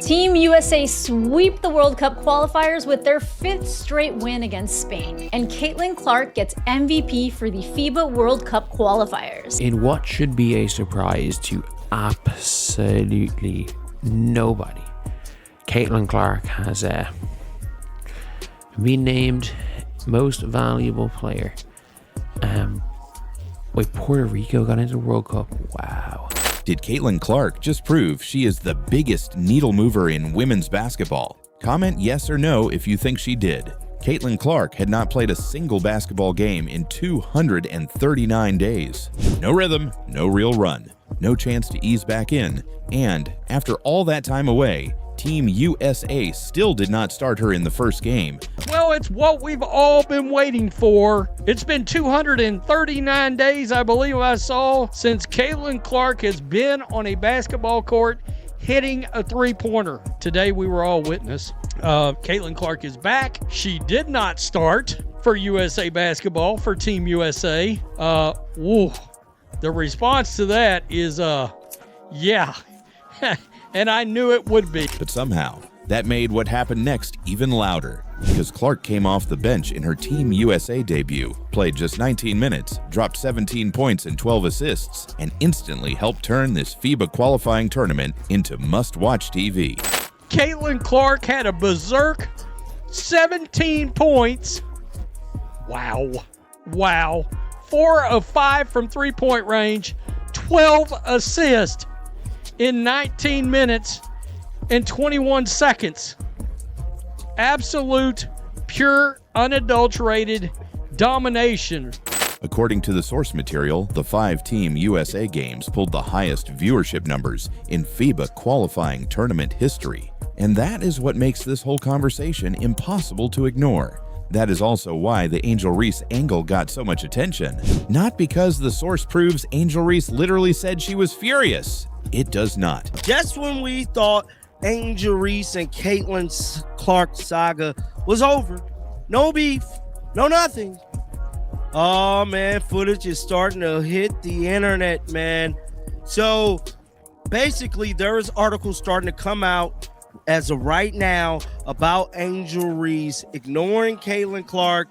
Team USA sweep the World Cup qualifiers with their 5th straight win against Spain, and Caitlin Clark gets MVP for the FIBA World Cup qualifiers. In what should be a surprise to absolutely nobody, Caitlin Clark has been named Most Valuable Player. Wait, Puerto Rico got into the World Cup? Wow. Did Caitlin Clark just prove she is the biggest needle mover in women's basketball? Comment yes or no if you think she did. Caitlin Clark had not played a single basketball game in 239 days. No rhythm, no real run, no chance to ease back in, and after all that time away, Team USA still did not start her in the first game. Well, it's what we've all been waiting for. It's been 239 days, I believe I saw, since Caitlin Clark has been on a basketball court hitting a three-pointer. Today we were all witness. Caitlin Clark is back. She did not start for USA basketball, for Team USA. The response to that is, yeah. And I knew it would be. But somehow, that made what happened next even louder, because Clark came off the bench in her Team USA debut, played just 19 minutes, dropped 17 points and 12 assists, and instantly helped turn this FIBA qualifying tournament into must-watch TV. Caitlin Clark had a berserk 17 points. Wow. 4 of 5 from three-point range, 12 assists in 19 minutes and 21 seconds. Absolute, pure, unadulterated domination. According to the source material, the 5-team USA games pulled the highest viewership numbers in FIBA qualifying tournament history. And that is what makes this whole conversation impossible to ignore. That is also why the Angel Reese angle got so much attention. Not because the source proves Angel Reese literally said she was furious. It does not. Just when we thought Angel Reese and Caitlin Clark saga was over, no beef, no nothing. Oh man, footage is starting to hit the internet, man. So basically there is articles starting to come out as of right now about Angel Reese ignoring Caitlin Clark,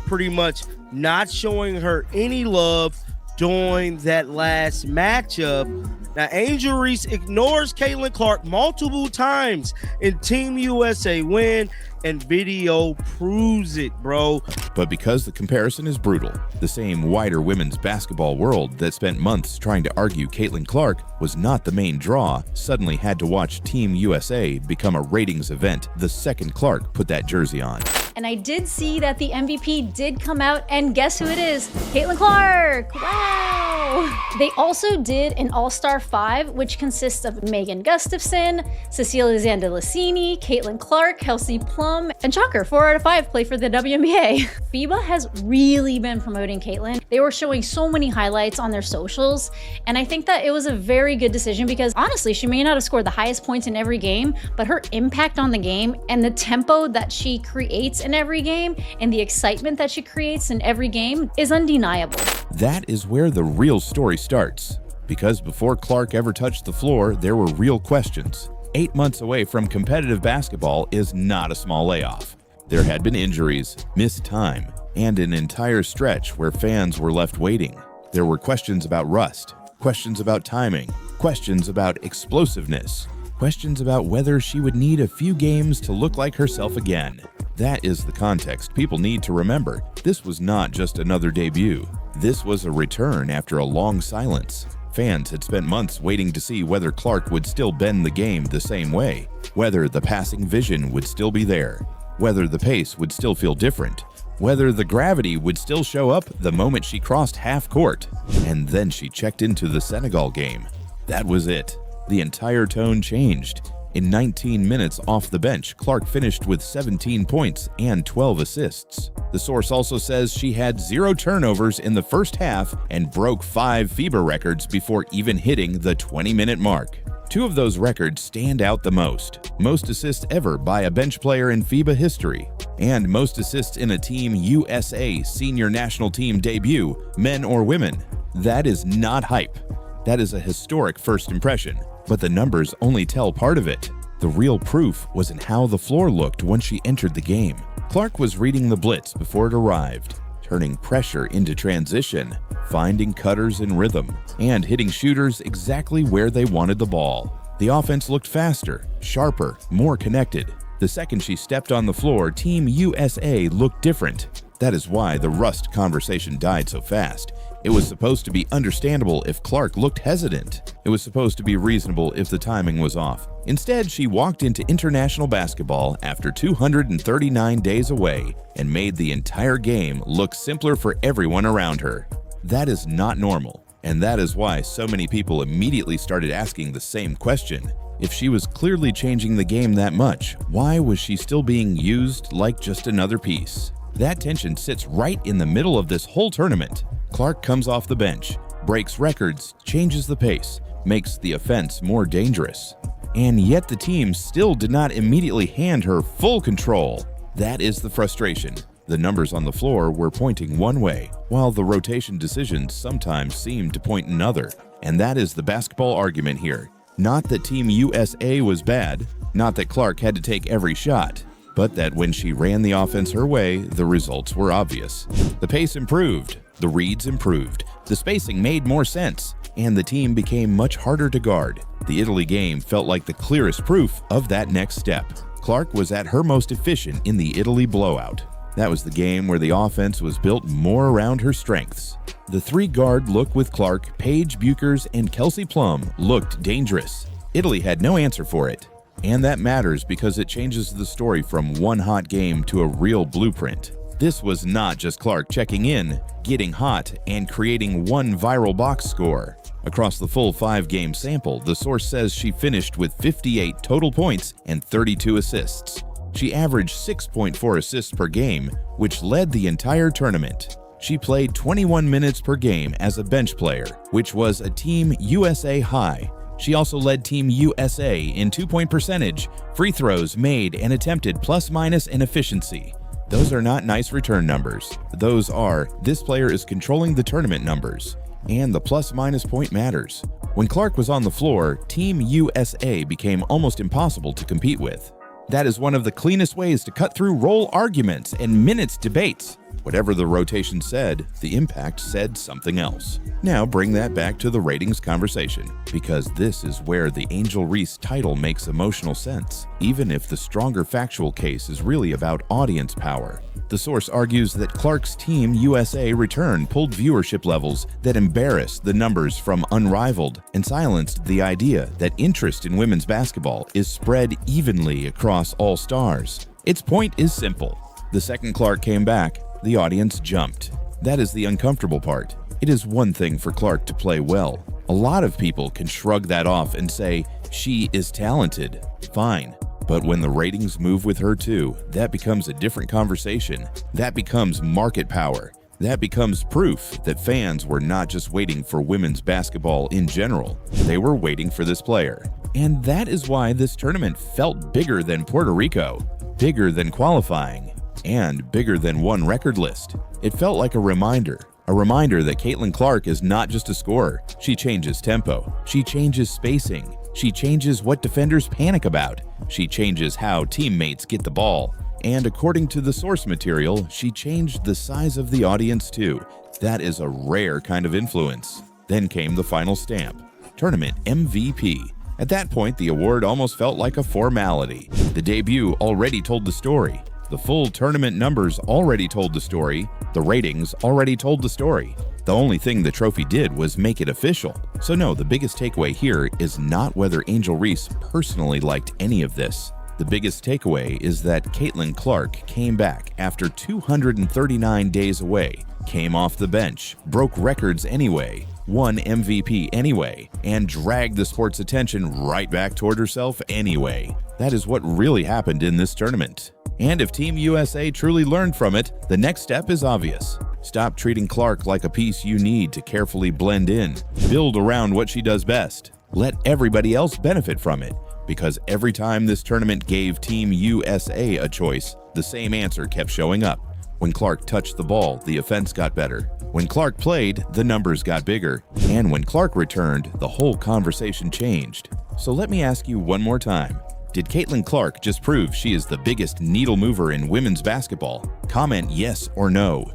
pretty much not showing her any love during that last matchup. Now, Angel Reese ignores Caitlin Clark multiple times in Team USA win, and video proves it, bro. But because the comparison is brutal, the same wider women's basketball world that spent months trying to argue Caitlin Clark was not the main draw suddenly had to watch Team USA become a ratings event the second Clark put that jersey on. And I did see that the MVP did come out, and guess who it is? Caitlin Clark! Wow! They also did an All-Star 5, which consists of Megan Gustafson, Cecilia Zandalicini, Caitlin Clark, Kelsey Plum, and Chalker, 4 out of 5 play for the WNBA. FIBA has really been promoting Caitlin. They were showing so many highlights on their socials, and I think that it was a very good decision because honestly, she may not have scored the highest points in every game, but her impact on the game and the tempo that she creates in every game and the excitement that she creates in every game is undeniable. That is where the real story starts, because before Clark ever touched the floor, there were real questions. 8 months away from competitive basketball is not a small layoff. There had been injuries, missed time, and an entire stretch where fans were left waiting. There were questions about rust, questions about timing, questions about explosiveness, questions about whether she would need a few games to look like herself again. That is the context people need to remember. This was not just another debut. This was a return after a long silence. Fans had spent months waiting to see whether Clark would still bend the game the same way, whether the passing vision would still be there, whether the pace would still feel different, whether the gravity would still show up the moment she crossed half court. And then she checked into the Senegal game. That was it. The entire tone changed. In 19 minutes off the bench, Clark finished with 17 points and 12 assists. The source also says she had 0 turnovers in the first half and broke 5 FIBA records before even hitting the 20-minute mark. 2 of those records stand out the most. Most assists ever by a bench player in FIBA history, and most assists in a Team USA senior national team debut, men or women. That is not hype. That is a historic first impression. But the numbers only tell part of it. The real proof was in how the floor looked once she entered the game. Clark was reading the blitz before it arrived, turning pressure into transition, finding cutters in rhythm, and hitting shooters exactly where they wanted the ball. The offense looked faster, sharper, more connected. The second she stepped on the floor, Team USA looked different. That is why the rust conversation died so fast. It was supposed to be understandable if Clark looked hesitant. It was supposed to be reasonable if the timing was off. Instead, she walked into international basketball after 239 days away and made the entire game look simpler for everyone around her. That is not normal, and that is why so many people immediately started asking the same question. If she was clearly changing the game that much, why was she still being used like just another piece? That tension sits right in the middle of this whole tournament. Clark comes off the bench, breaks records, changes the pace, makes the offense more dangerous. And yet the team still did not immediately hand her full control. That is the frustration. The numbers on the floor were pointing one way, while the rotation decisions sometimes seemed to point another. And that is the basketball argument here. Not that Team USA was bad, not that Clark had to take every shot, but that when she ran the offense her way, the results were obvious. The pace improved, the reads improved, the spacing made more sense, and the team became much harder to guard. The Italy game felt like the clearest proof of that next step. Clark was at her most efficient in the Italy blowout. That was the game where the offense was built more around her strengths. The three-guard look with Clark, Paige Buchers, and Kelsey Plum looked dangerous. Italy had no answer for it. And that matters because it changes the story from one hot game to a real blueprint. This was not just Clark checking in, getting hot, and creating one viral box score. Across the full 5-game sample, the source says she finished with 58 total points and 32 assists. She averaged 6.4 assists per game, which led the entire tournament. She played 21 minutes per game as a bench player, which was a Team USA high. She also led Team USA in two-point percentage, free throws made and attempted plus minus and efficiency. Those are not nice return numbers. Those are, this player is controlling the tournament numbers. And the plus minus point matters. When Clark was on the floor, Team USA became almost impossible to compete with. That is one of the cleanest ways to cut through role arguments and minutes debates. Whatever the rotation said, the impact said something else. Now bring that back to the ratings conversation, because this is where the Angel Reese title makes emotional sense, even if the stronger factual case is really about audience power. The source argues that Clark's Team USA return pulled viewership levels that embarrassed the numbers from Unrivaled and silenced the idea that interest in women's basketball is spread evenly across all stars. Its point is simple. The second Clark came back, the audience jumped. That is the uncomfortable part. It is one thing for Clark to play well. A lot of people can shrug that off and say, she is talented. Fine. But when the ratings move with her too, that becomes a different conversation. That becomes market power. That becomes proof that fans were not just waiting for women's basketball in general. They were waiting for this player. And that is why this tournament felt bigger than Puerto Rico, bigger than qualifying, and bigger than one record list. It felt like a reminder that Caitlin Clark is not just a scorer. She changes tempo. She changes spacing. She changes what defenders panic about. She changes how teammates get the ball. And according to the source material, she changed the size of the audience too. That is a rare kind of influence. Then came the final stamp, Tournament MVP. At that point, the award almost felt like a formality. The debut already told the story. The full tournament numbers already told the story. The ratings already told the story. The only thing the trophy did was make it official. So no, the biggest takeaway here is not whether Angel Reese personally liked any of this. The biggest takeaway is that Caitlin Clark came back after 239 days away, came off the bench, broke records anyway, won MVP anyway, and dragged the sport's attention right back toward herself anyway. That is what really happened in this tournament. And if Team USA truly learned from it, the next step is obvious. Stop treating Clark like a piece you need to carefully blend in. Build around what she does best. Let everybody else benefit from it. Because every time this tournament gave Team USA a choice, the same answer kept showing up. When Clark touched the ball, the offense got better. When Clark played, the numbers got bigger. And when Clark returned, the whole conversation changed. So let me ask you one more time. Did Caitlin Clark just prove she is the biggest needle mover in women's basketball? Comment yes or no.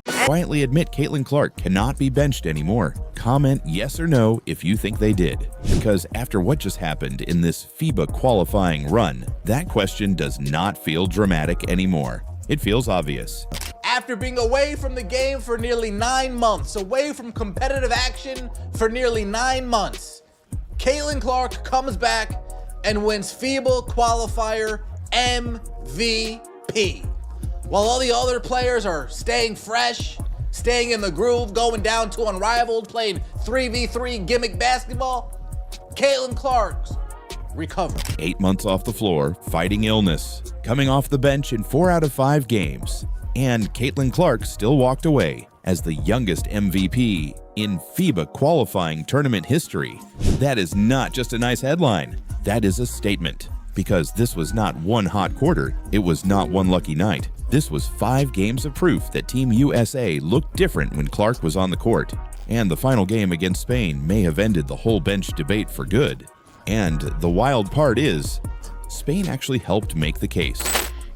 Quietly admit Caitlin Clark cannot be benched anymore. Comment yes or no if you think they did. Because after what just happened in this FIBA qualifying run, that question does not feel dramatic anymore. It feels obvious. After being away from the game for nearly 9 months, away from competitive action for nearly 9 months, Caitlin Clark comes back and wins FIBA qualifier MVP. While all the other players are staying fresh, staying in the groove, going down to Unrivaled, playing 3v3 gimmick basketball, Caitlin Clark's recovered. 8 months off the floor, fighting illness, coming off the bench in 4 out of 5 games, and Caitlin Clark still walked away as the youngest MVP in FIBA qualifying tournament history. That is not just a nice headline, that is a statement. Because this was not one hot quarter, it was not one lucky night. This was 5 games of proof that Team USA looked different when Clark was on the court. And the final game against Spain may have ended the whole bench debate for good. And the wild part is, Spain actually helped make the case.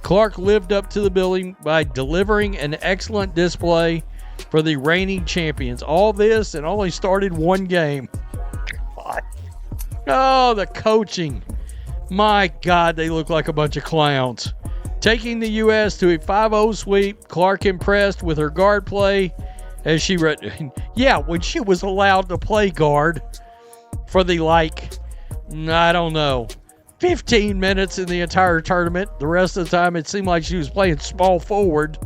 Clark lived up to the billing by delivering an excellent display for the reigning champions. All this and only started 1 game. God. Oh, the coaching. My God, they look like a bunch of clowns. Taking the U.S. to a 5-0 sweep, Clark impressed with her guard play as she when she was allowed to play guard for the I don't know, 15 minutes in the entire tournament. The rest of the time, it seemed like she was playing small forward.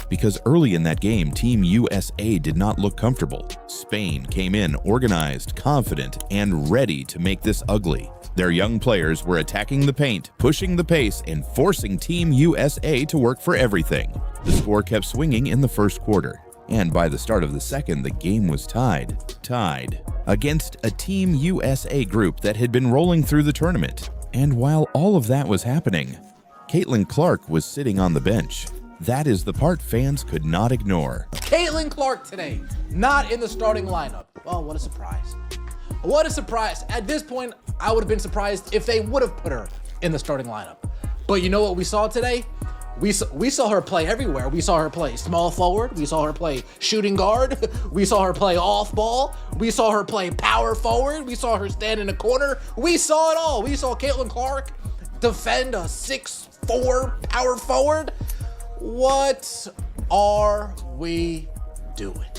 Because early in that game, Team USA did not look comfortable. Spain came in organized, confident, and ready to make this ugly. Their young players were attacking the paint, pushing the pace, and forcing Team USA to work for everything. The score kept swinging in the first quarter, and by the start of the second, the game was tied against a Team USA group that had been rolling through the tournament. And while all of that was happening, Caitlin Clark was sitting on the bench. That is the part fans could not ignore. Caitlin Clark today, not in the starting lineup. Oh, what a surprise. What a surprise. At this point, I would have been surprised if they would have put her in the starting lineup. But you know what we saw today? We saw her play everywhere. We saw her play small forward. We saw her play shooting guard. We saw her play off ball. We saw her play power forward. We saw her stand in a corner. We saw it all. We saw Caitlin Clark defend a 6'4" power forward. What are we doing?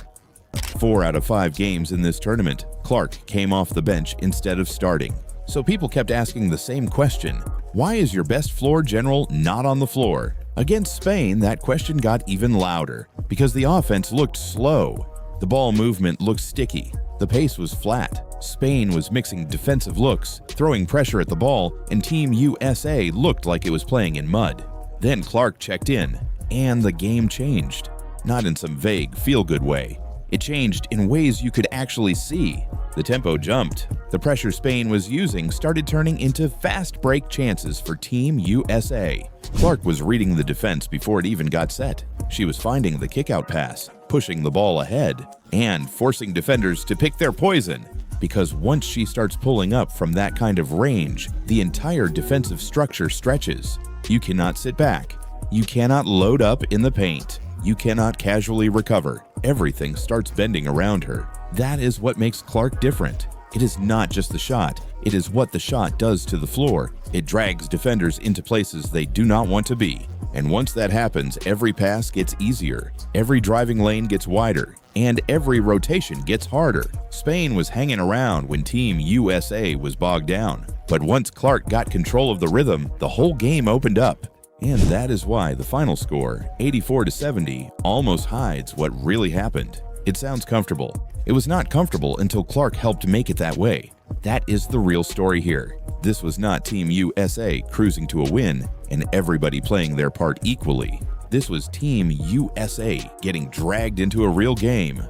4 out of 5 games in this tournament, Clark came off the bench instead of starting. So people kept asking the same question: why is your best floor general not on the floor? Against Spain, that question got even louder because the offense looked slow. The ball movement looked sticky. The pace was flat. Spain was mixing defensive looks, throwing pressure at the ball, and Team USA looked like it was playing in mud. Then Clark checked in, and the game changed. Not in some vague, feel-good way. It changed in ways you could actually see. The tempo jumped. The pressure Spain was using started turning into fast break chances for Team USA. Clark was reading the defense before it even got set. She was finding the kickout pass, pushing the ball ahead, and forcing defenders to pick their poison. Because once she starts pulling up from that kind of range, the entire defensive structure stretches. You cannot sit back. You cannot load up in the paint. You cannot casually recover. Everything starts bending around her. That is what makes Clark different. It is not just the shot. It is what the shot does to the floor. It drags defenders into places they do not want to be. And once that happens, every pass gets easier, every driving lane gets wider, and every rotation gets harder. Spain was hanging around when Team USA was bogged down. But once Clark got control of the rhythm, the whole game opened up. And that is why the final score, 84-70, almost hides what really happened. It sounds comfortable. It was not comfortable until Clark helped make it that way. That is the real story here. This was not Team USA cruising to a win and everybody playing their part equally. This was Team USA getting dragged into a real game,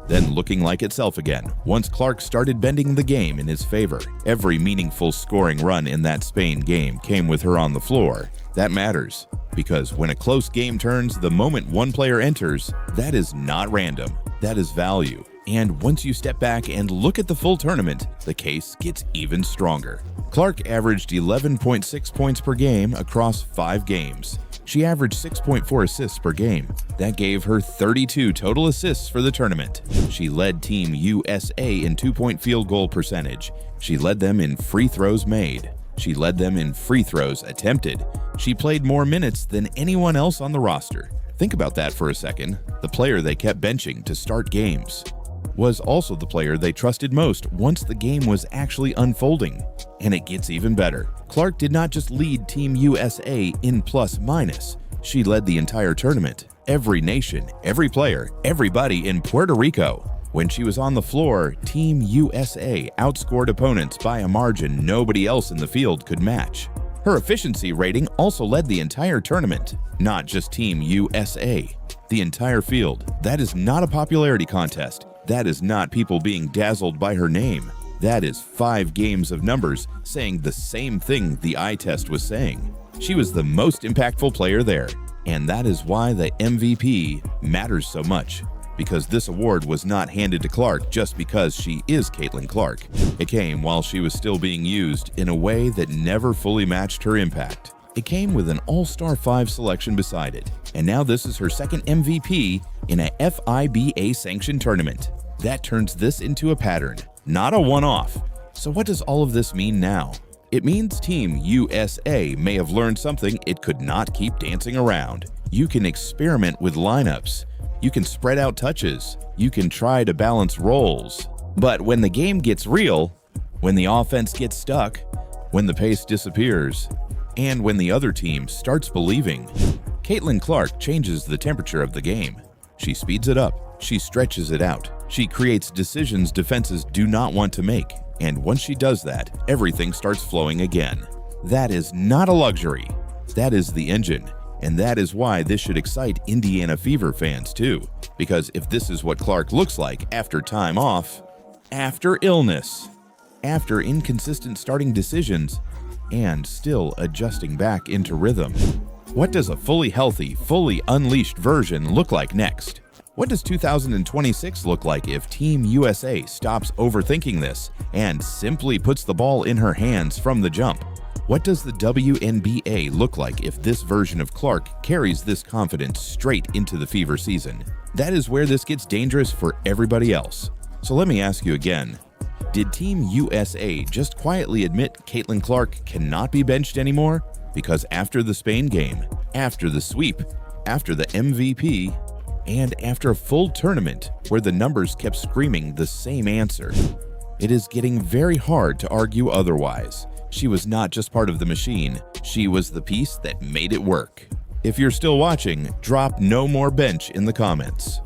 then looking like itself again once Clark started bending the game in his favor. Every meaningful scoring run in that Spain game came with her on the floor. That matters, because when a close game turns the moment one player enters, that is not random. That is value. And once you step back and look at the full tournament, the case gets even stronger. Clark averaged 11.6 points per game across 5 games. She averaged 6.4 assists per game. That gave her 32 total assists for the tournament. She led Team USA in 2-point field goal percentage. She led them in free throws made. She led them in free throws attempted. She played more minutes than anyone else on the roster. Think about that for a second. The player they kept benching to start games was also the player they trusted most once the game was actually unfolding. And it gets even better. Clark did not just lead Team USA in plus-minus. She led the entire tournament. Every nation, every player, everybody in Puerto Rico. When she was on the floor, Team USA outscored opponents by a margin nobody else in the field could match. Her efficiency rating also led the entire tournament, not just Team USA. The entire field. That is not a popularity contest. That is not people being dazzled by her name. That is 5 games of numbers saying the same thing the eye test was saying. She was the most impactful player there, and that is why the MVP matters so much. Because this award was not handed to Clark just because she is Caitlin Clark. It came while she was still being used in a way that never fully matched her impact. It came with an All-Star 5 selection beside it, and now this is her second MVP in a FIBA sanctioned tournament. That turns this into a pattern, not a one-off. So what does all of this mean now? It means Team USA may have learned something it could not keep dancing around. You can experiment with lineups. You can spread out touches. You can try to balance roles. But when the game gets real, when the offense gets stuck, when the pace disappears, and when the other team starts believing, Caitlin Clark changes the temperature of the game. She speeds it up. She stretches it out. She creates decisions defenses do not want to make. And once she does that, everything starts flowing again. That is not a luxury. That is the engine. And that is why this should excite Indiana Fever fans too. Because if this is what Clark looks like after time off, after illness, after inconsistent starting decisions, and still adjusting back into rhythm, what does a fully healthy, fully unleashed version look like next? What does 2026 look like if Team USA stops overthinking this and simply puts the ball in her hands from the jump? What does the WNBA look like if this version of Clark carries this confidence straight into the Fever season? That is where this gets dangerous for everybody else. So let me ask you again. Did Team USA just quietly admit Caitlin Clark cannot be benched anymore? Because after the Spain game, after the sweep, after the MVP, and after a full tournament where the numbers kept screaming the same answer, it is getting very hard to argue otherwise. She was not just part of the machine, she was the piece that made it work. If you're still watching, drop "no more bench" in the comments.